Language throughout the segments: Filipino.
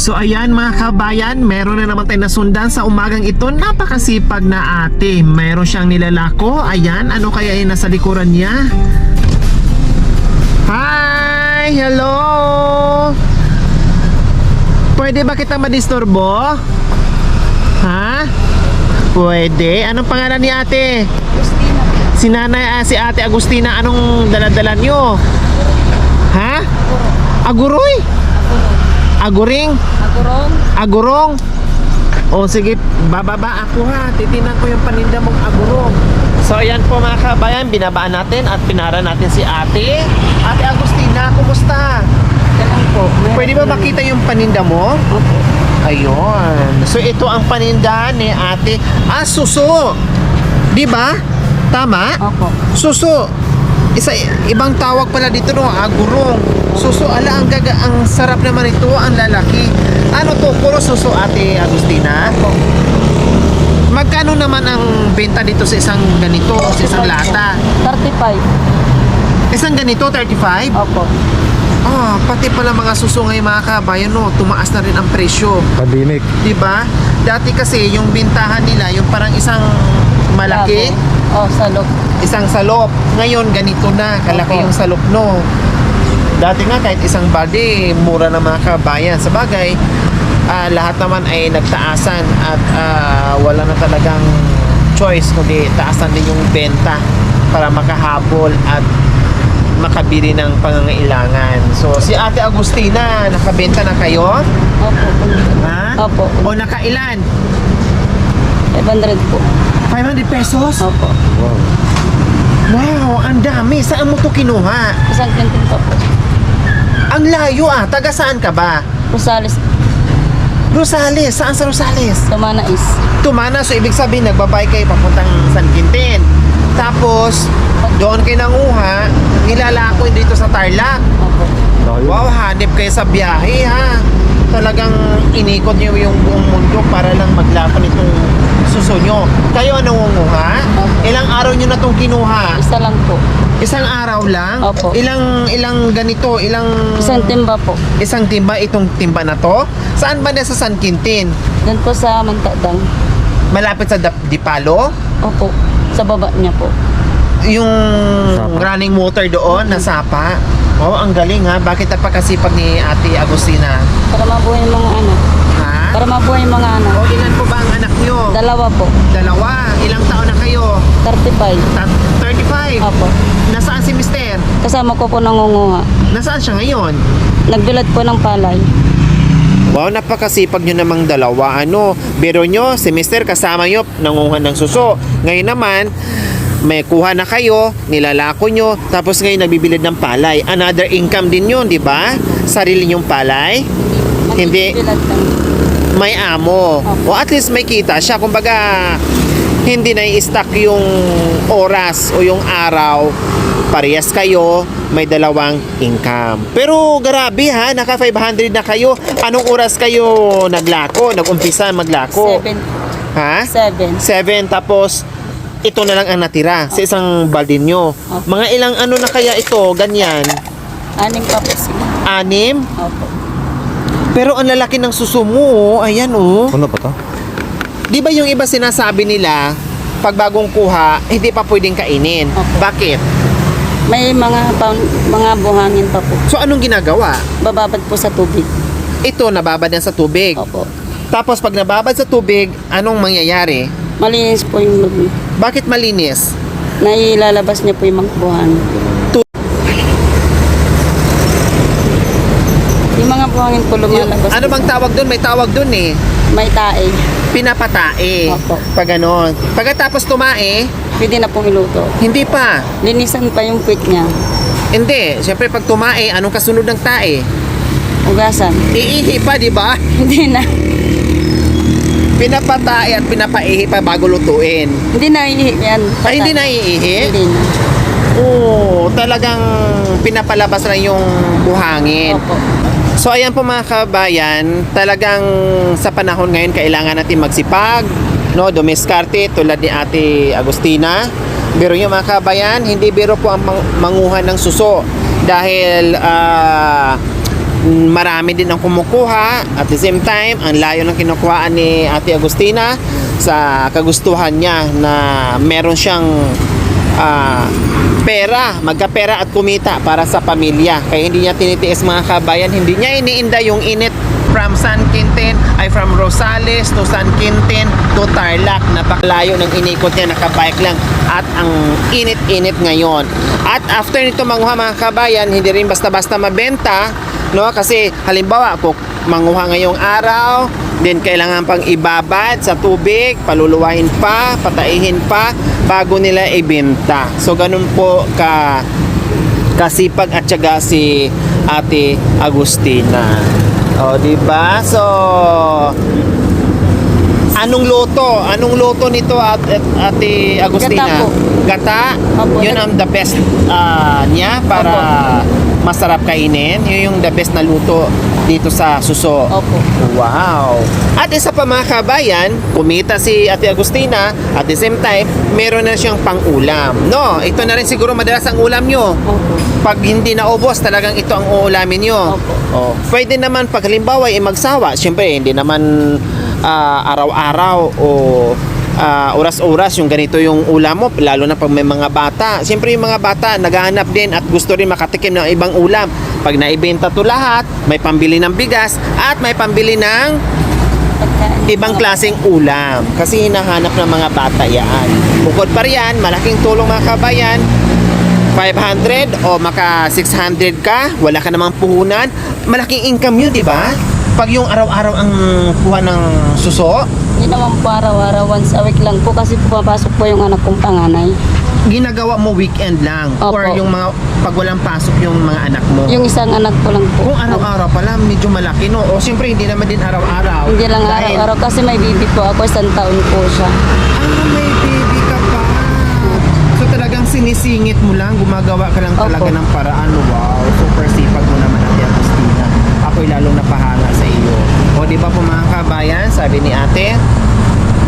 So ayan mga kabayan, meron na naman tayo nasundan sa umagang ito. Napakasipag na ate. Meron siyang nilalako. Ayan, ano kaya yung nasa likuran niya? Hi! Hello! Pwede ba kita madisturbo? Ha? Pwede. Anong pangalan ni ate? Agustina. Si nanay, si ate Agustina, anong daladala nyo? Ha? Aguroy? Aguring? Agurong. Agurong? O sige, bababa ako ha. Titinan ko yung paninda mong agurong. So ayan po mga kabayan, binabaan natin at pinara natin si ate. Ate Agustina, kumusta? Ganun po. Pwede ba makita yung paninda mo? Opo. Ayun. So ito ang paninda ni ate. Ah, suso. Di ba? Tama? Opo. Suso. Ibang tawag pala dito no, agurong. Suso, ala ang sarap naman ito, ang lalaki. Ano to, puro suso ate Agustina? Opo. Magkano naman ang benta dito sa isang ganito, sa isang lata? 35. Isang ganito, 35? Opo. Ah, pati pala mga suso ngayon mga kabayan no, tumaas na rin ang presyo. Pandemic. Diba? Dati kasi yung bintahan nila, yung parang isang malaki, Oh, salok. isang salop. Ngayon ganito na, kalaki Opo. yung salop no. Dati nga kahit isang body, mura na mga kabayan. Sa bagay, lahat naman ay nagtaasan at wala na talagang choice kundi taasan din yung benta para makahabol at makabili ng pangangailangan. So si Ate Agustina, nakabenta na kayo? Opo. Ha? Opo. O nakailan? 500 po. 500 pesos? Opo. Wow. Wow, ang dami. Saan mo to kinuha? Isang kintin pa po. Ang layo ah. Taga saan ka ba? Rosales. Rosales. Saan sa Rosales? Tumana is. Tumana. So ibig sabihin nagbabay kayo papuntang San Quintin. Tapos doon kayo nanguha, nilalako dito sa Tarlac. Opo. Layo. Wow, hanip kayo sa biyahe ha. Talagang inikot niyo yung buong mundo para lang maglako nitong suso nyo. Kayo nangunguha? Ilang araw nyo na itong kinuha? Isa lang po. Isang araw lang? Opo. Ilang ganito? Isang timba po. Isang timba? Itong timba na to? Saan ba na sa San Quintin? Doon po sa Mantadang. Malapit sa Dipalo? Opo. Sa baba niya po. Yung Sapa. running water doon na sapa? Oh, ang galing ha. Bakit napakasipag ni Ate Agustina? Para mabuhay yung mga anak. Ha? Para mabuhay yung mga anak. O ilan po ba ang anak nyo? Dalawa po. Dalawa. Ilang taon na kayo? 35. 35. Opo. Nasaan si Mister? Kasama ko po nangunguha. Nasaan siya ngayon? Nagbilad po ng palay. Wow, napakasipag nyo namang dalawa. Ano, biro nyo, si Mister kasama nyo, nangunguha ng suso. Ngayon naman, may kuha na kayo, nilalako nyo, tapos ngayon nagbibilid ng palay. Another income din yun, di ba? Sarili nyong palay. Hindi. Bilad lang. May amo. O at least may kita siya. Kumbaga, hindi na i-stack yung oras o yung araw. Parehas kayo, may dalawang income. Pero grabe ha, naka 500 na kayo. Anong oras kayo naglako? Nag-umpisa maglako? 7. Ha? 7. 7, tapos ito na lang ang natira sa isang balde nyo. Mga ilang ano na kaya ito, ganyan? 6 pa po sila. 6? Opo. Pero ang lalaki ng suso mo, ayan oh. Ano pa to? Di ba yung iba sinasabi nila, pag bagong kuha, hindi pa pwedeng kainin? Opo. Bakit? May mga buhangin pa po. So anong ginagawa? Bababad po sa tubig. Ito, nababad yan sa tubig. Opo. Tapos pag nababad sa tubig, anong mangyayari? Malinis po yung loob. Bakit malinis? Nailalabas niya po yung mga buhangin. Yung mga buhangin po lumalabas. Ano bang tawag doon? May tawag doon eh. May tae. Pinapatae. Opo. Pag ganon. Pagkatapos tumae, Pwede na pong iluto. hindi pa. Linisan pa yung quick niya. Hindi. Siyempre pag tumae, anong kasunod ng tae? Ugasan. Iihi pa, di ba? Hindi na. Pinapatae at pinapaihi pa bago lutuin. Hindi na yan. Ay, hindi na iihi? Hindi na. Oo, talagang pinapalabas na yung buhangin. Opo. So ayan po mga kabayan, talagang sa panahon ngayon kailangan natin magsipag, no, dumiskarte tulad ni Ate Agustina. Biro nyo mga kabayan, hindi biro po ang manguha ng suso dahil marami din ang kumukuha. At the same time, ang layo ng kinukuhaan ni Ate Agustina sa kagustuhan niya na meron siyang pera, magkapera at kumita para sa pamilya. Kaya hindi niya tinitiis mga kabayan, hindi niya iniinda yung init from San Quintin, ay from Rosales to San Quintin to Tarlac. Napakalayo ng inikot niya, nakabike lang. At ang init-init ngayon. At after nito manguha mga kabayan, hindi rin basta-basta mabenta, no? Kasi halimbawa, kung manguha ngayong araw, then kailangan pang ibabad sa tubig, paluluwain pa, pataihin pa, bago nila ibenta. So, ganun po kasipag at syaga si Ate Agustina. O, diba? So, anong loto? Anong loto nito Ate Agustina? Gata po. Gata? Opo. Yun ang the best niya para masarap kainin. Yun yung the best na luto dito sa Suso. Opo. Wow! At isa pa mga kabayan, kumita si Ate Agustina, at the same time, meron na siyang pang-ulam. No, ito na rin siguro madalas ang ulam nyo. Opo. Pag hindi naubos, talagang ito ang uulamin nyo. Opo. Oh. Pwede naman pag halimbawa ay magsawa, siyempre hindi naman araw-araw o oras-oras yung ganito yung ulam mo, lalo na pag may mga bata. Siyempre yung mga bata naghahanap din at gusto rin makatikim ng ibang ulam. Pag naibenta to lahat, may pambili ng bigas at may pambili ng Pagkain. ibang klaseng ulam kasi hinahanap ng mga bata yan. Bukod pa riyan, malaking tulong mga kabayan, 500 o maka 600 ka, wala ka namang puhunan, malaking income yun, di ba? Pag yung araw-araw ang kuha ng suso, Hindi naman po araw-araw, once a week lang po kasi pumapasok po yung anak kong panganay. ginagawa mo weekend lang Opo. or yung mga pag walang pasok yung mga anak mo. Yung isang anak ko lang po. Kung araw-araw pala, medyo malaki, no? O siyempre, hindi naman din araw-araw. Hindi lang Dahil- araw-araw kasi may baby po ako, 1 taon po siya. May baby ka pa. So talagang sinisingit mo lang, gumagawa ka lang talaga Opo. ng paraan. Wow, super sipag mo naman, Ate Agustina. Ako'y lalong napahanga sa iyo. O di ba po mga kabayan, sabi ni ate,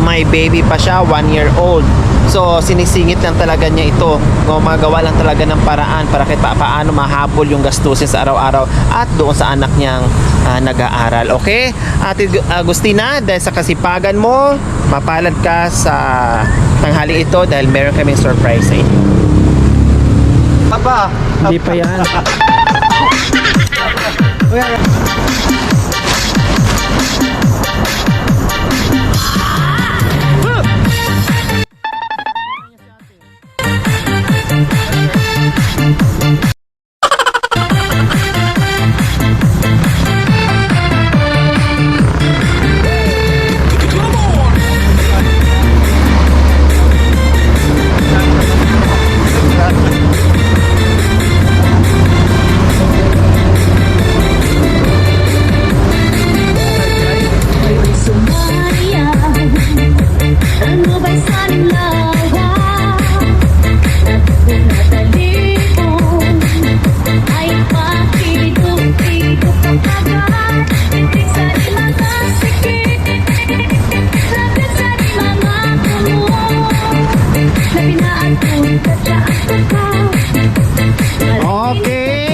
may baby pa siya, 1 year old. So sinisingit lang talaga niya ito. Gumagawa lang talaga ng paraan para kahit paano mahabol yung gastusin sa araw-araw at doon sa anak niyang nag-aaral. Okay? Ate Agustina, dahil sa kasipagan mo, mapalad ka sa tanghali ito dahil meron kaming surprise sa inyo. Papa! Hindi pa yan. Ano ba'y saling lawa? Kung natalikon ay pakiduk-iduk ang agad. Itik sa di makasikip, lapit sa di mamakulong. Labi na ang punta sa ang tukaw. Okay.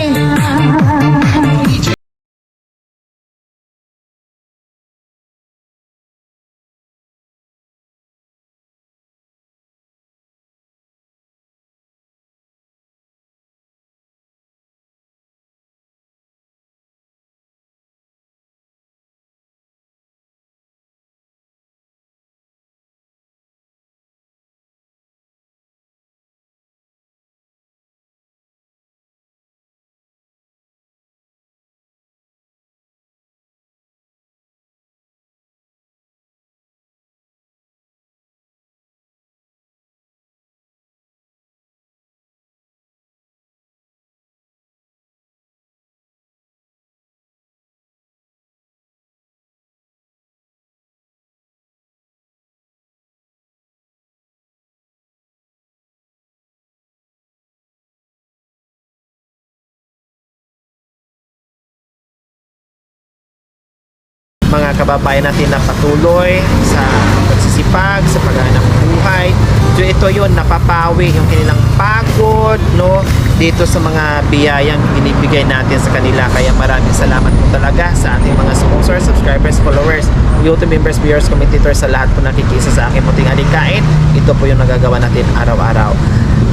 Mga kababayan natin na patuloy sa pagsisipag, sa paghahanap ng buhay, So ito yun, napapawi yung kanilang pagod, no? Dito sa mga biyayang binibigay natin sa kanila. Kaya maraming salamat po talaga sa ating mga sponsors, subscribers, followers, YouTube members, viewers, commentators, sa lahat po nakikisa sa aking munting alikain. Ito po yung nagagawa natin araw-araw.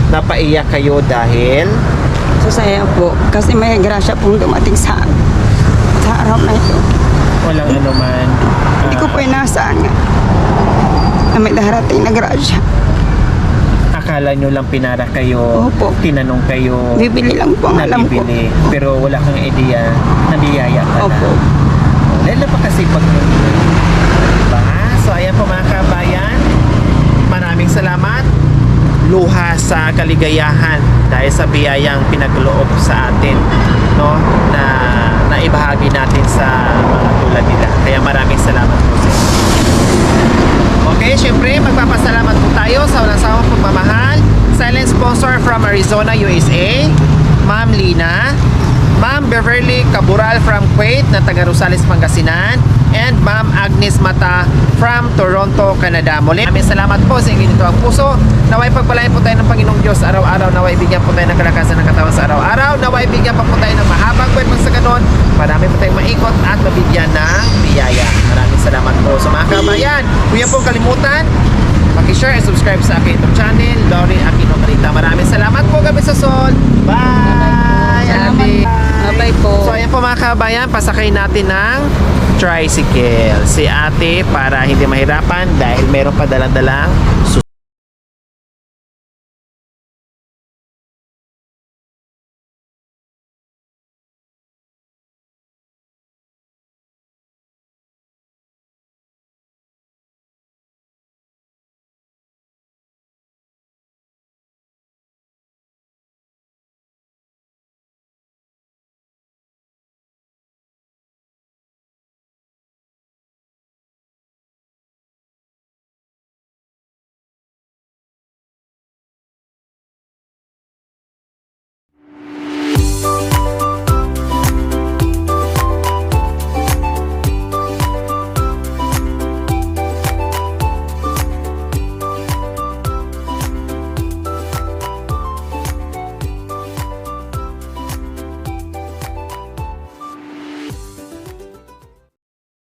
Napaiyak kayo dahil So saya po kasi may grasya pong dumating sa araw na ito. walang anuman. Hindi ko po inaasahan nga na may darating na grasya. Akala nyo lang pinara kayo, Opo. tinanong kayo, Bibili lang po ang alam ko. nabibili, pero wala kang idea na biyaya ka na. Opo. Lalo pa kasi pag diba? So ayan po mga kabayan, maraming salamat. Luha sa kaligayahan dahil sa biyayang pinagloob sa atin, no, na naibahagi natin sa mga tulad nila. Kaya maraming salamat po sa inyo. Okay, syempre magpapasalamat po tayo sa walang sawang pagmamahal. Silent sponsor from Arizona, USA, Ma'am Lina, Ma'am Beverly Cabural from Kuwait na taga Rosales, Pangasinan, and Ma'am Agnes Mata from Toronto, Canada. Muli, maraming salamat po sa inyong ang puso. Naway pagpalain po tayo ng Panginoong Diyos araw-araw. Naway bigyan po tayo ng kalakasan ng katawan sa araw-araw. Naway bigyan pa po tayo ng mahabang kwento sa ganon. Marami po tayong maikot at mabigyan ng biyaya. Maraming salamat po sa mga kabayan. Huwag pong kalimutan, paki-share and subscribe sa aking YouTube channel, Lori Aquino Marita. Maraming salamat po, Gabi sa Sol. Bye! Ate. Bye po. So ayan po mga kabayan, pasakay natin ng tricycle si ate para hindi mahirapan dahil meron pa dalang-dalang